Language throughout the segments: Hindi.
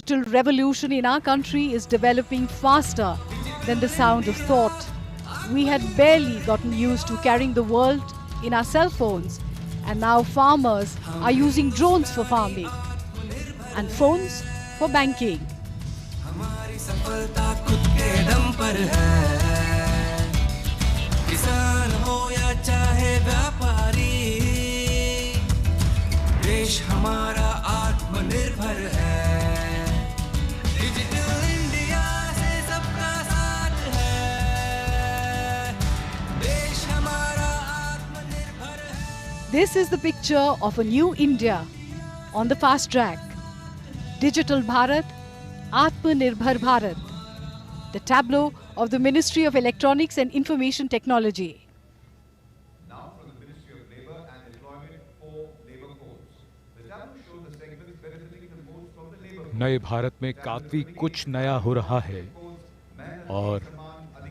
digital revolution in our country is developing faster than the sound of thought. We had barely gotten used to carrying the world in our cell phones, and now farmers are using drones for farming and phones for banking. हमारी सफलता खुद के दम पर है, किसान हो या चाहे व्यापारी, देश हमारा आत्मनिर्भर है, डिजिटल इंडिया से सबका साथ है, देश हमारा आत्मनिर्भर है। This is the picture of a new India on the fast track. Digital Bharat, Atmanirbhar Bharat. The tableau of the Ministry of Electronics and Information Technology. Now from the Ministry of Labour and Employment for Labour Codes. The tableau shows the segments benefiting the most from the labour codes. नए भारत में काफी कुछ नया हो रहा है और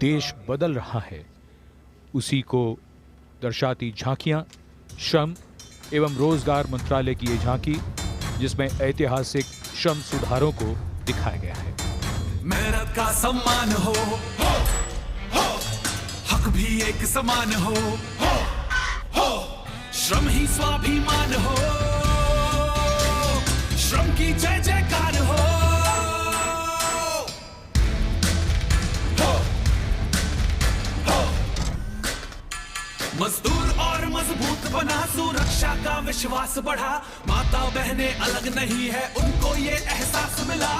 देश बदल रहा है। उसी को दर्शाती झांकियां, श्रम एवं रोजगार मंत्रालय की ये झांकी, जिसमें ऐतिहासिक श्रम सुधारों को दिखाया गया है। मेहनत का सम्मान हो, हक भी एक समान हो, श्रम ही स्वाभिमान हो, श्रम की जय जयकार हो, मजदूर और मजबूत बना, सुरक्षा का विश्वास बढ़ा, माता बहनें अलग नहीं है, उनको ये एहसास मिला।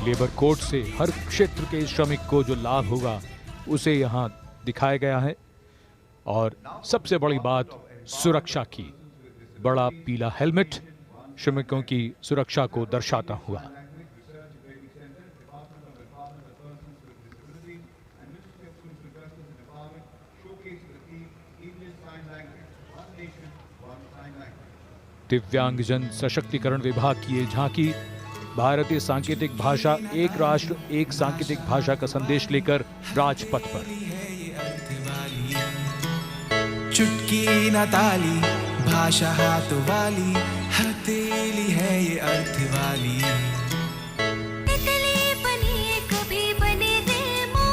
लेबर कोड से हर क्षेत्र के श्रमिक को जो लाभ होगा उसे यहाँ दिखाया गया है। और सबसे बड़ी बात सुरक्षा की, बड़ा पीला हेलमेट श्रमिकों की सुरक्षा को दर्शाता हुआ। दिव्यांगजन सशक्तिकरण विभाग की ये झांकी भारतीय सांकेतिक भाषा, एक राष्ट्र एक सांकेतिक भाषा का संदेश लेकर राजपथ पर। चुटकी न ताली, भाषा हाथ वाली, हथेली है ये अर्थ वाली। तितली बनी कभी बने रेमो,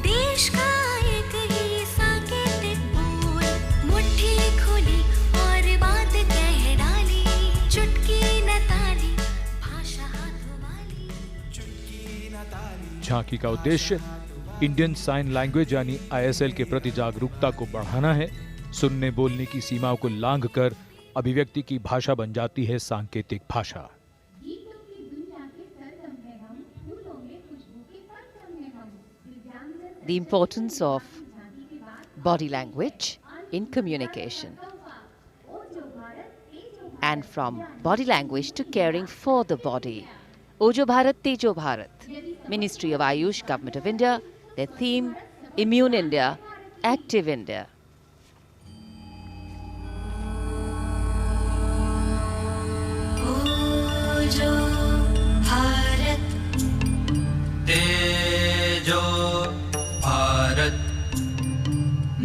देश का एक ही सांकेतिक बोल, मुट्ठी खोली और बात कह डाली, चुटकी न ताली, भाषा हाथ वाली, चुटकी न ताली। झांकी का उद्देश्य इंडियन साइन लैंग्वेज यानी ISL के प्रति जागरूकता को बढ़ाना है। सुनने बोलने की सीमाओं को लांघकर अभिव्यक्ति की भाषा बन जाती है सांकेतिक भाषा। The importance of body language in communication, and from body language to caring for the body. Ojo Bharat, Tejo Bharat. Ministry of Ayush, Government of India. Their theme, Immune India, Active India. ओजो Bharat, तेजो भारत,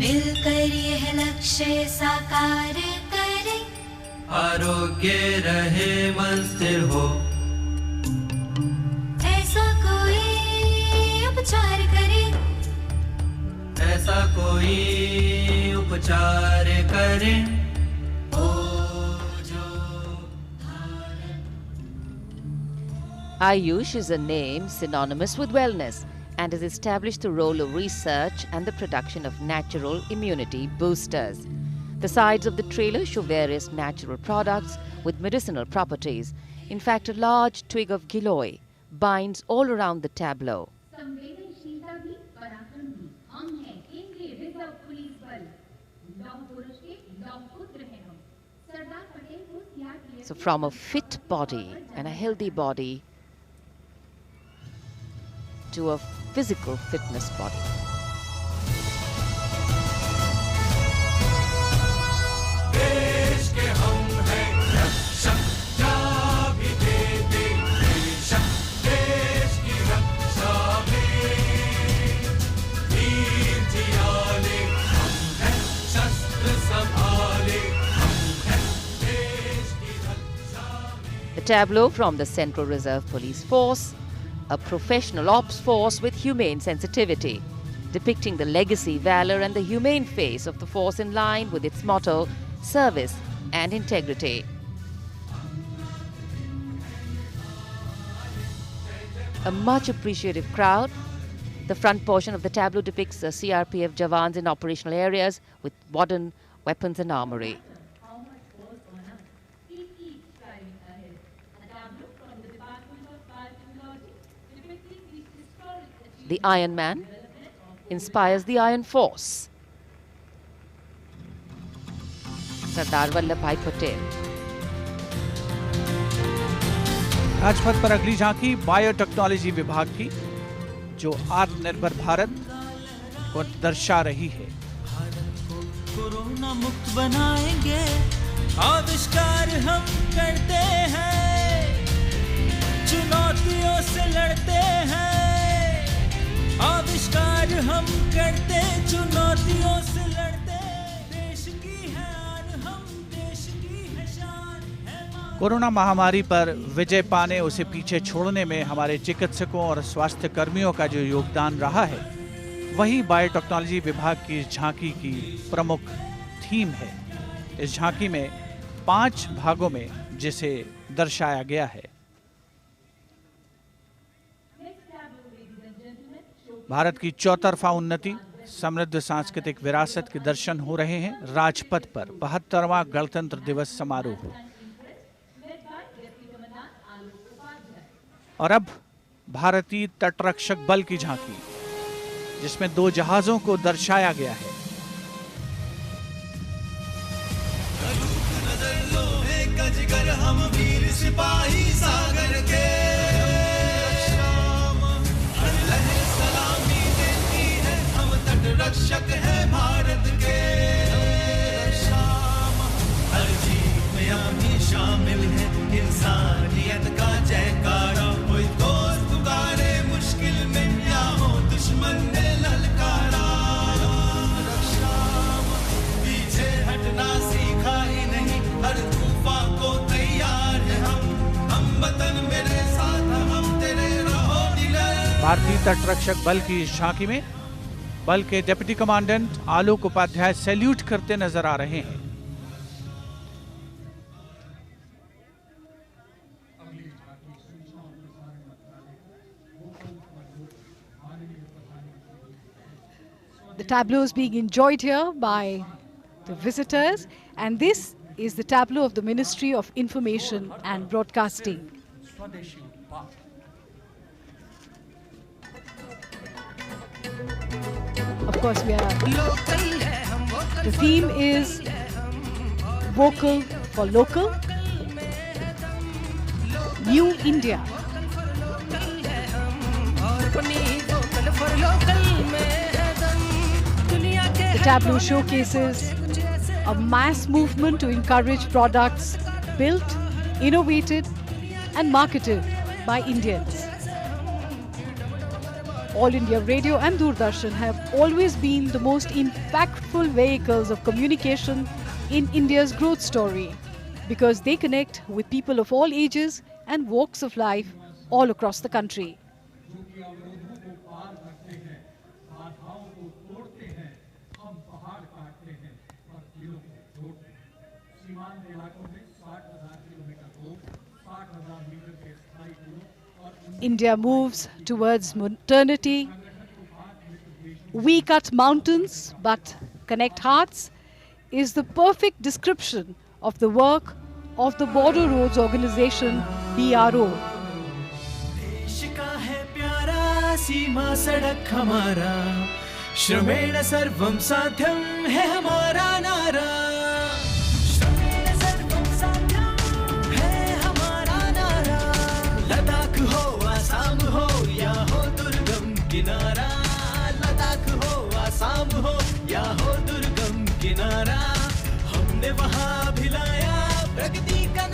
मिलकर यह लक्ष्य साकार करें, आरोग्य रहे मन स्थिर हो, ऐसा कोई उपचार करे, ऐसा कोई उपचार करे। Ayush is a name synonymous with wellness and has established the role of research and the production of natural immunity boosters. The sides of the trailer show various natural products with medicinal properties. In fact, a large twig of giloy binds all around the tableau. So from a fit body and a healthy body to a physical fitness body. देश के हम हैं रक्षक, क्या भी दे दे बेशक, देश की रक्षा में वीर जियाले हम हैं, शस्त्र सब tableau from the Central Reserve Police Force, a professional ops force with humane sensitivity, depicting the legacy, valor and the humane face of the force in line with its motto, service and integrity. A much appreciative crowd. The front portion of the tableau depicts the CRPF Jawans in operational areas with modern weapons and armory. The Iron Man inspires the Iron Force. Sardar Vallabhbhai Patel. Rajpath पर अगली झांकी बायोटेक्नोलॉजी विभाग की, जो आत्मनिर्भर भारत को दर्शा रही है। कोरोना मुक्त बनाएंगे, आविष्कार हम करते हैं, चुनौतियों से लड़ते हैं, आविष्कार हम करते, चुनौतियों से लड़ते, देश की है आन हम, देश की है शान है। कोरोना महामारी पर विजय पाने, उसे पीछे छोड़ने में हमारे चिकित्सकों और स्वास्थ्य कर्मियों का जो योगदान रहा है, वही बायोटेक्नोलॉजी विभाग की इस झांकी की प्रमुख थीम है। इस झांकी में 5 भागों में जिसे दर्शाया गया है। भारत की चौतरफा उन्नति, समृद्ध सांस्कृतिक विरासत के दर्शन हो रहे हैं राजपथ पर 72वां गणतंत्र दिवस समारोह। और अब भारतीय तटरक्षक बल की झांकी, जिसमें 2 जहाजों को दर्शाया गया है। जिगर हम वीर सिपाही सागर के, सलामी देती है, हम तटरक्षक है भारत के। हर जीत में हम ही शामिल है, इंसानियत का जयकारा, कोई दोस्त पुकारे मुश्किल में या हो दुश्मन ने ललकारा। पीछे हटना सीखा ही नहीं, हर तूफान को तैयार है हम वतन मेरे साथ, हम तेरे रहो निडर। भारतीय तटरक्षक बल की इस झांकी में बल के डिप्टी कमांडेंट आलोक उपाध्याय सैल्यूट करते नजर आ रहे हैं। The tableau is being enjoyed here by the visitors, and this is the tableau of the Ministry of Information and Broadcasting. Of course, the theme is Vocal for Local, New India. The tableau showcases a mass movement to encourage products built, innovated and marketed by Indians. All India Radio and Doordarshan have always been the most impactful vehicles of communication in India's growth story, because they connect with people of all ages and walks of life all across the country. India moves towards modernity. We cut mountains but connect hearts is the perfect description of the work of the Border Roads Organization, BRO. देश का है प्यारा सीमा सड़क हमारा, श्रमेण सर्वम साध्यम है हमारा नारा। श्रमेण सर्वम साध्यम है हमारा नारा। लद्दाख हो आसाम हो या हो दुर्गम किनारा, लद्दाख हो आसाम हो या हो दुर्गम किनारा, हमने वहाँ भी लाया प्रगति का